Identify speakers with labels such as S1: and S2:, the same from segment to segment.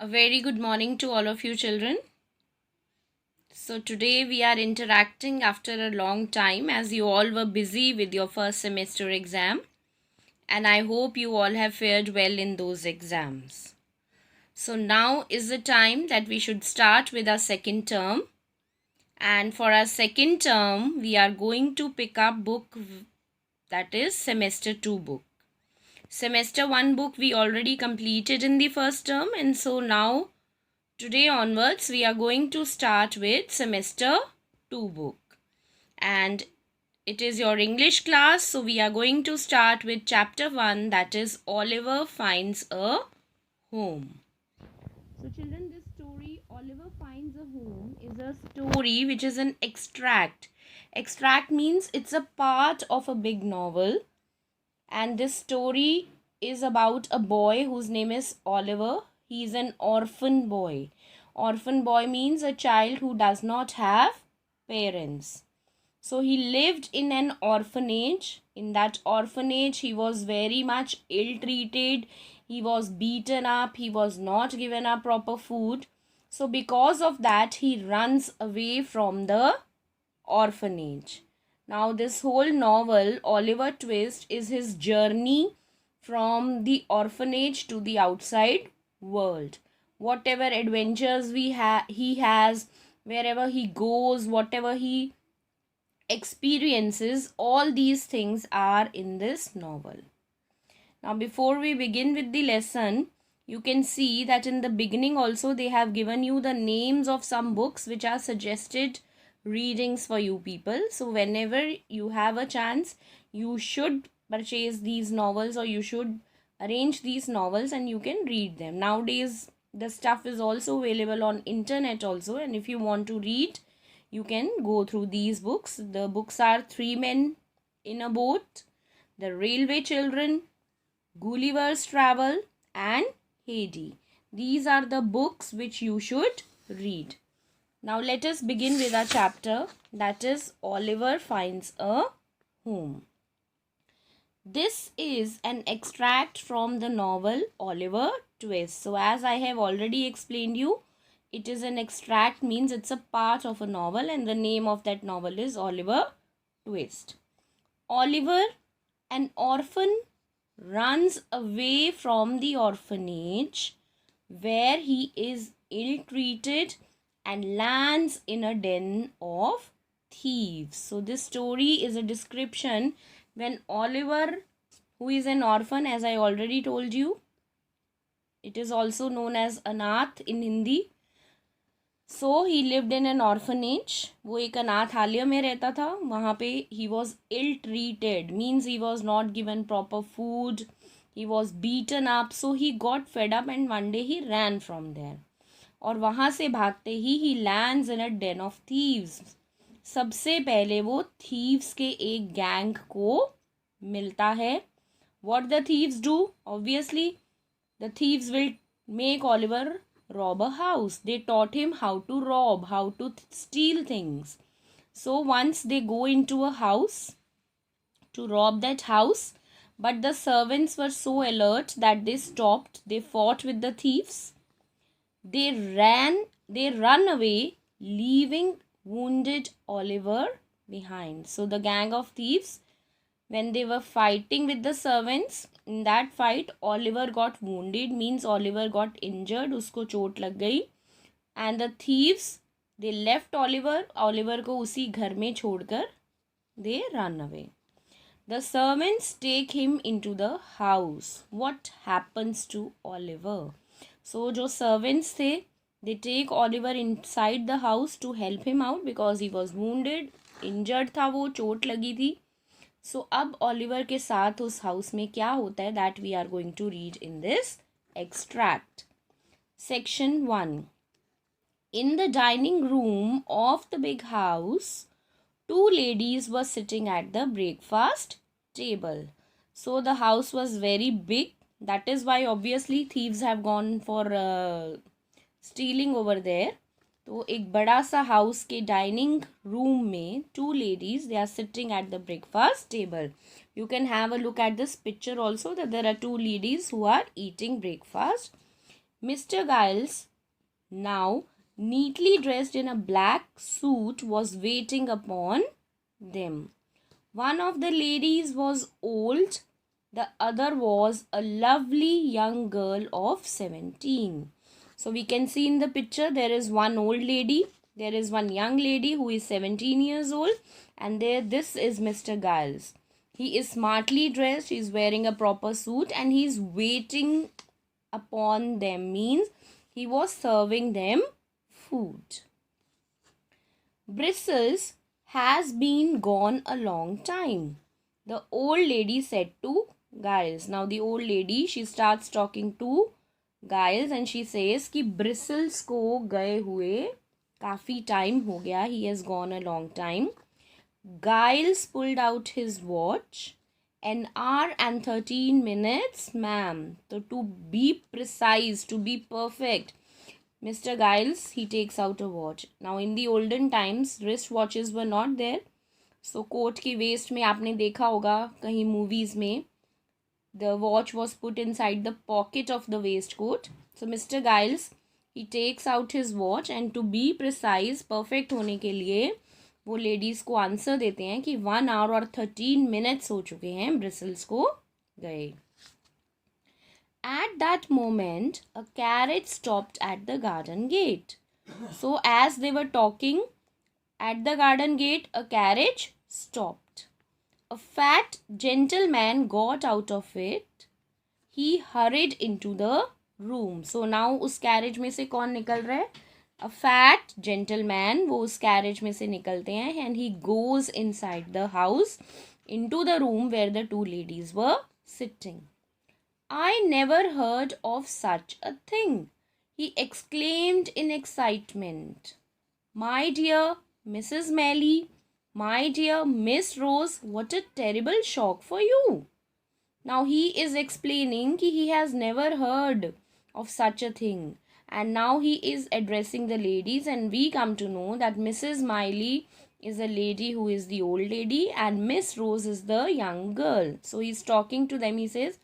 S1: A very good morning to all of you children. So today we are interacting after a long time as you all were busy with your first semester exam, and I hope you all have fared well in those exams. So now is the time that we should start with our second term, and for our second term we are going to pick up book that is semester 2 book. Semester 1 book we already completed in the first term, and so now today onwards, we are going to start with semester 2 book, and it is your English class. So we are going to start with chapter 1, that is Oliver Finds a Home. So children, this story Oliver Finds a Home is a story which is an extract. Extract means it's a part of a big novel, and this story is about a boy whose name is Oliver. He is an orphan boy. Orphan boy means a child who does not have parents. So he lived in an orphanage. In that orphanage, he was very much ill treated. He was beaten up. He was not given a proper food. So because of that, he runs away from the orphanage. Now, this whole novel, Oliver Twist, is his journey from the orphanage to the outside world. Whatever adventures he has, wherever he goes, whatever he experiences, all these things are in this novel. Now, before we begin with the lesson, you can see that in the beginning also they have given you the names of some books which are suggested readings for you people. So whenever you have a chance, you should purchase these novels, or you should arrange these novels and you can read them. Nowadays the stuff is also available on internet also, and if you want to read, you can go through these books. The books are Three Men in a Boat, The Railway Children, Gulliver's Travel, and Haydée. These are the books which you should read. Now let us begin with our chapter, that is Oliver Finds a Home. This is an extract from the novel Oliver Twist. So as I have already explained you, it is an extract, means it's a part of a novel, and the name of that novel is Oliver Twist. Oliver, an orphan, runs away from the orphanage where he is ill-treated and lands in a den of thieves. So this story is a description when Oliver, who is an orphan, as I already told you, it is also known as Anath in Hindi. So he lived in an orphanage. वो एक अनाथालय में रहता था. वहाँ पे he was ill treated, means he was not given proper food. He was beaten up. So he got fed up and one day he ran from there. और वहाँ से भागते ही he lands in a den of thieves. सबसे पहले वो thieves के एक gang को मिलता है. What the thieves do? Obviously, the thieves will make Oliver rob a house. They taught him how to rob, how to steal things. So once they go into a house to rob that house, but the servants were so alert that they stopped. They fought with the thieves. They run away, leaving wounded Oliver behind. So the gang of thieves, when they were fighting with the servants, in that fight Oliver got wounded, means Oliver got injured, उसको चोट लग गई. And the thieves, they left Oliver को उसी घर में छोड़कर they run away. The servants take him into the house. What happens to Oliver? So जो servants थे, they take Oliver inside the house to help him out because he was wounded, injured था वो, चोट लगी थी. So अब Oliver के साथ उस house में क्या होता है, that we are going to read in this extract. Section 1. In the dining room of the big house, two ladies were sitting at the breakfast table. So the house was very big. That is why obviously thieves have gone for stealing over there. तो एक बड़ा सा house के dining room में two ladies, they are sitting at the breakfast table. You can have a look at this picture also, that there are two ladies who are eating breakfast. Mr. Giles, now neatly dressed in a black suit, was waiting upon them. One of the ladies was old, the other was a lovely young girl of 17. So we can see in the picture there is one old lady, there is one young lady who is 17 years old, and this is Mr. Giles. He is smartly dressed, he is wearing a proper suit, and he is waiting upon them, means he was serving them food. Bristles has been gone a long time, the old lady said to Giles. Now the old lady, she starts talking to Giles and she says कि Bristles को गए हुए काफ़ी time हो गया, he has gone a long time. Giles pulled out his watch. An hour and 13 minutes, ma'am. So to be precise, to be perfect, Mr. Giles, he takes out a watch. Now in the olden times, wrist watches were not there. So coat की vest में आपने देखा होगा कहीं movies में, the watch was put inside the pocket of the waistcoat. So Mr. Giles, he takes out his watch and to be precise, perfect होने के लिए वो लेडीज़ को आंसर देते हैं कि 1 hour और 13 minutes हो चुके हैं ब्रिसल्स को गए. At that moment, a carriage stopped at the garden gate. So as they were talking, at the garden gate, a carriage stopped. A fat gentleman got out of it. He hurried into the room. So now उस carriage में से कौन निकल रहा है? A fat gentleman, वो उस carriage में से निकलते हैं and he goes inside the house into the room where the two ladies were sitting. I never heard of such a thing, he exclaimed in excitement. My dear Mrs. Melly, my dear Miss Rose, what a terrible shock for you. Now he is explaining that he has never heard of such a thing. And now he is addressing the ladies and we come to know that Mrs. Miley is a lady who is the old lady and Miss Rose is the young girl. So he's talking to them. He says,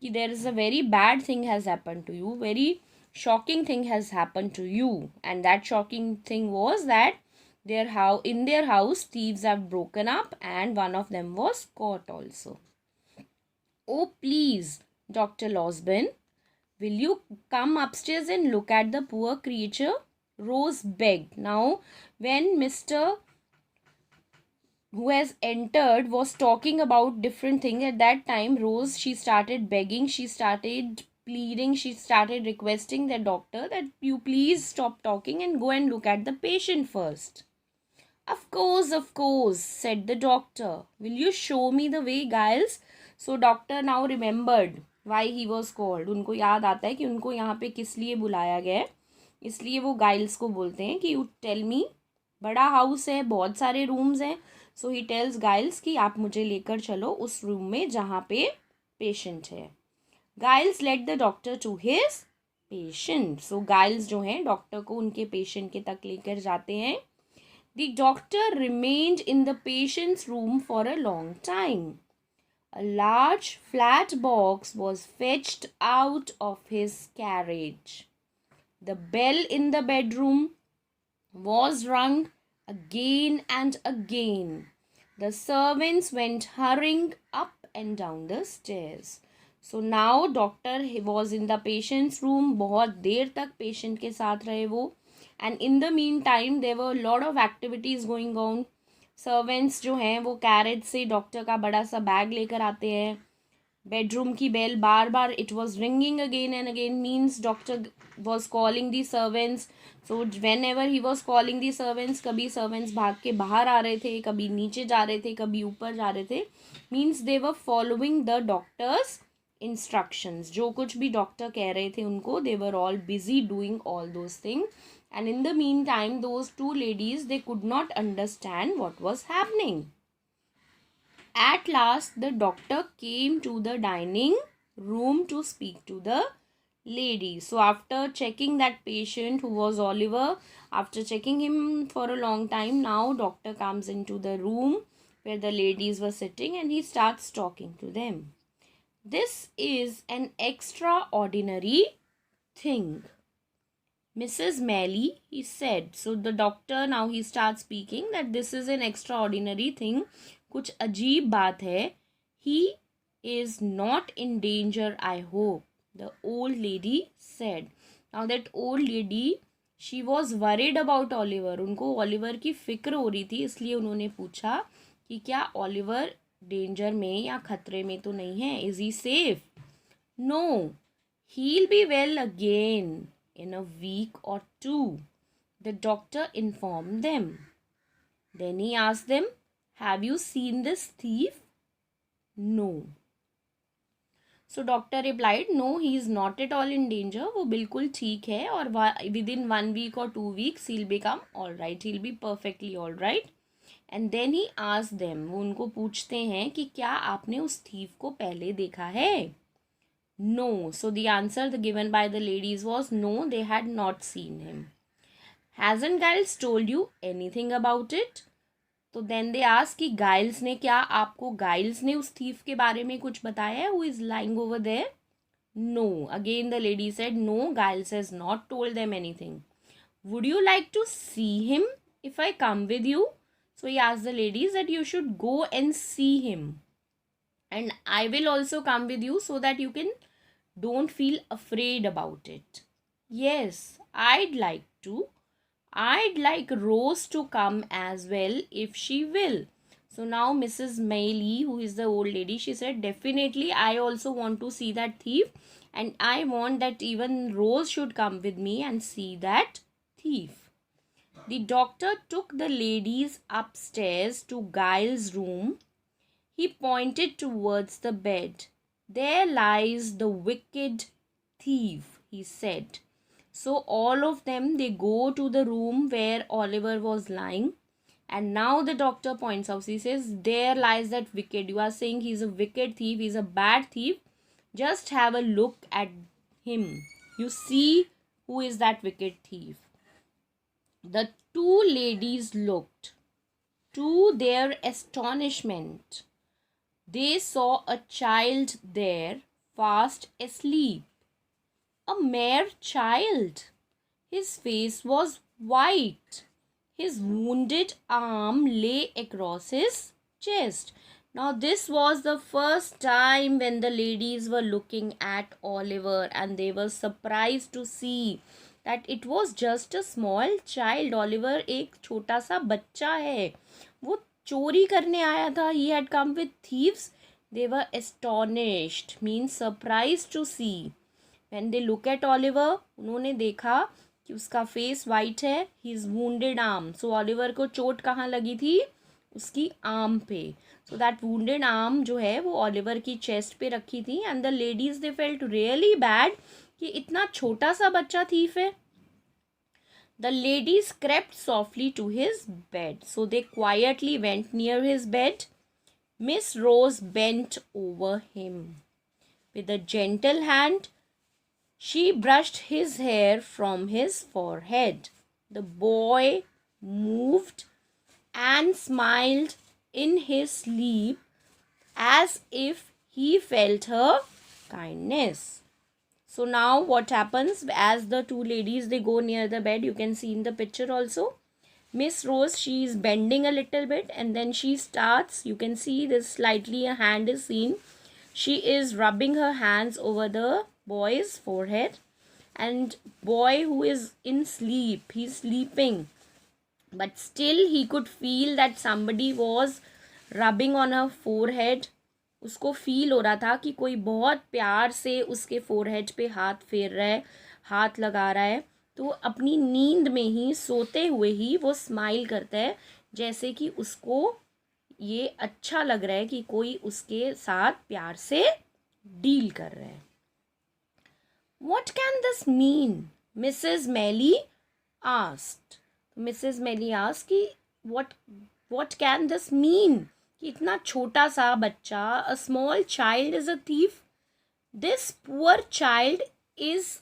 S1: there is a very bad thing has happened to you. Very shocking thing has happened to you. And that shocking thing was that in their house thieves have broken up and one of them was caught also. Oh, please, Dr. Losbin, will you come upstairs and look at the poor creature? Rose begged. Now, when Mr. who has entered was talking about different things, at that time, Rose, she started begging, she started pleading, she started requesting the doctor that you please stop talking and go and look at the patient first. Of course, said the doctor. Will you show me the way, Giles? So doctor now remembered why he was called. उनको याद आता है कि उनको यहाँ पे किस लिए बुलाया गया है, इसलिए वो गाइल्स को बोलते हैं कि यू टेल मी. बड़ा हाउस है, बहुत सारे रूम्स हैं. सो ही टेल्स गाइल्स कि आप मुझे लेकर चलो उस रूम में जहाँ पे पेशेंट है. Giles let the doctor to his patient. So Giles जो हैं डॉक्टर को उनके पेशेंट के तक लेकर जाते हैं. The doctor remained in the patient's room for a long time. A large flat box was fetched out of his carriage. The bell in the bedroom was rung again and again. The servants went hurrying up and down the stairs. So now doctor was in the patient's room. बहुत देर तक patient के साथ रहे वो. And in the meantime there were a lot of activities going on. Servants जो हैं वो carriage से डॉक्टर का बड़ा सा बैग लेकर आते हैं. बेडरूम की बेल बार बार it was ringing again and again, means doctor was calling the servants. So whenever he was calling the servants, कभी servants भाग के बाहर आ रहे थे, कभी नीचे जा रहे थे, कभी ऊपर जा रहे थे. means they were following the doctor's instructions. जो कुछ भी डॉक्टर कह रहे थे उनको, they were all busy doing all those things. And in the meantime, those two ladies, they could not understand what was happening. At last, the doctor came to the dining room to speak to the ladies. So after checking that patient who was Oliver, after checking him for a long time, now doctor comes into the room where the ladies were sitting and he starts talking to them. This is an extraordinary think? Mrs. Melly, he said. So the doctor now he starts speaking that this is an extraordinary thing. कुछ अजीब बात है. He is not in danger, I hope, the old lady said. Now that old lady, she was worried about Oliver. उनको Oliver की फिक्र हो रही थी, इसलिए उन्होंने पूछा कि क्या Oliver डेंजर में या खतरे में तो नहीं है. Is he safe? No, he'll be well again in a week or two, the doctor informed them. Then he asked them, have you seen this thief? No. So doctor replied, no, he is not at all in danger. वो बिल्कुल ठीक है और within 1 week or 2 weeks he'll become all right. He'll be perfectly all right. And then he asked them, वो उनको पूछते हैं कि क्या आपने उस thief को पहले देखा है? No. So the answer given by the ladies was no, they had not seen him. Hasn't Giles told you anything about it? तो then they asked कि Giles ने क्या आपको Giles ने उस thief के बारे में कुछ बताया है? Who is lying over there? No. Again the lady said no, Giles has not told them anything. Would you like to see him if I come with you? So he asked the ladies that you should go and see him. And I will also come with you so that you can don't feel afraid about it. Yes, I'd like to. I'd like Rose to come as well if she will. So now Mrs. Maylie, who is the old lady, she said, definitely I also want to see that thief. And I want that even Rose should come with me and see that thief. The doctor took the ladies upstairs to Giles' room. He pointed towards the bed. There lies the wicked thief, he said. So all of them, they go to the room where Oliver was lying. And now the doctor points out, he says, there lies that wicked. You are saying he's a wicked thief, he's a bad thief. Just have a look at him. You see who is that wicked thief. The two ladies looked. To their astonishment, they saw a child there, fast asleep. A mere child. His face was white. His wounded arm lay across his chest. Now this was the first time when the ladies were looking at Oliver and they were surprised to see that it was just a small child. Oliver एक छोटा सा बच्चा है. वो चोरी करने आया था. He had come with thieves. They were astonished, means surprised to see. When they look at Oliver, उन्होंने देखा कि उसका फेस वाइट है. His wounded arm. So Oliver को चोट कहाँ लगी थी? उसकी आर्म पे. So that wounded arm जो है वो Oliver की चेस्ट पे रखी थी. And the ladies they felt really bad कि इतना छोटा सा बच्चा thief है. The ladies crept softly to his bed. So they quietly went near his bed. Miss Rose bent over him. With a gentle hand, she brushed his hair from his forehead. The boy moved and smiled in his sleep as if he felt her kindness. So now what happens as the two ladies they go near the bed, you can see in the picture also. Miss Rose, she is bending a little bit and then she starts, you can see this slightly a hand is seen. She is rubbing her hands over the boy's forehead, and boy who is in sleep, he's sleeping, but still he could feel that somebody was rubbing on her forehead. उसको feel हो रहा था कि कोई बहुत प्यार से उसके फोरहेड पे हाथ फेर रहा है, हाथ लगा रहा है. तो अपनी नींद में ही, सोते हुए ही वो स्माइल करता है, जैसे कि उसको ये अच्छा लग रहा है कि कोई उसके साथ प्यार से डील कर रहा है. What can this mean? Mrs. Melly asked. Mrs. Melly asked कि what can this mean? कि इतना छोटा सा बच्चा, a small child is a thief. This poor child is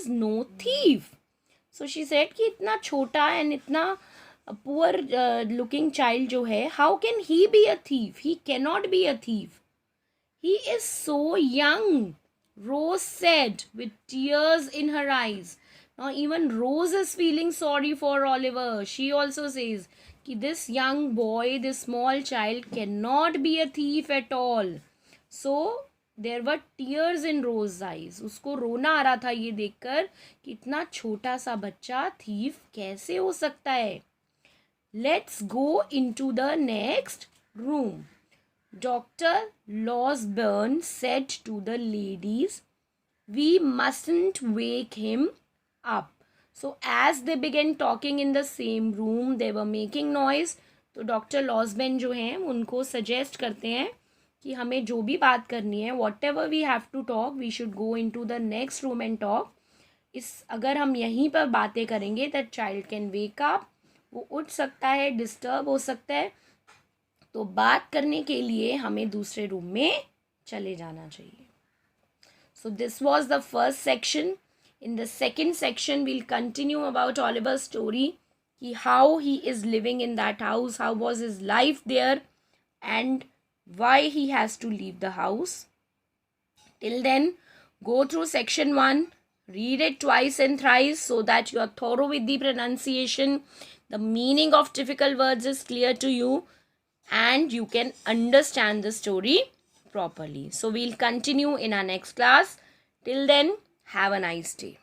S1: no thief. So she said कि इतना छोटा and इतना poor looking child जो है, how can he be a thief? He cannot be a thief. He is so young. Rose said with tears in her eyes. Now even Rose is feeling sorry for Oliver. She also says that this young boy, this small child cannot be a thief at all. So there were tears in Rose's eyes. उसको रोना आ रहा था ये देखकर कि इतना छोटा सा बच्चा thief कैसे हो सकता है. Let's go into the next room. Dr. Losburn said to the ladies, we mustn't wake him up. So as they began talking in the same room, they were making noise. तो doctor लॉसबेन जो हैं उनको suggest करते हैं कि हमें जो भी बात करनी है, whatever we have to talk, we should go into the next room and talk. अगर हम यहीं पर बातें करेंगे that child can wake up, वो उठ सकता है, डिस्टर्ब हो सकता है. तो बात करने के लिए हमें दूसरे रूम में चले जाना चाहिए. So this was the first section. In the second section, we'll continue about Oliver's story, how he is living in that house, how was his life there, and why he has to leave the house. Till then, go through section 1, read it twice and thrice so that you are thorough with the pronunciation. The meaning of difficult words is clear to you and you can understand the story properly. So we'll continue in our next class. Till then, have a nice day.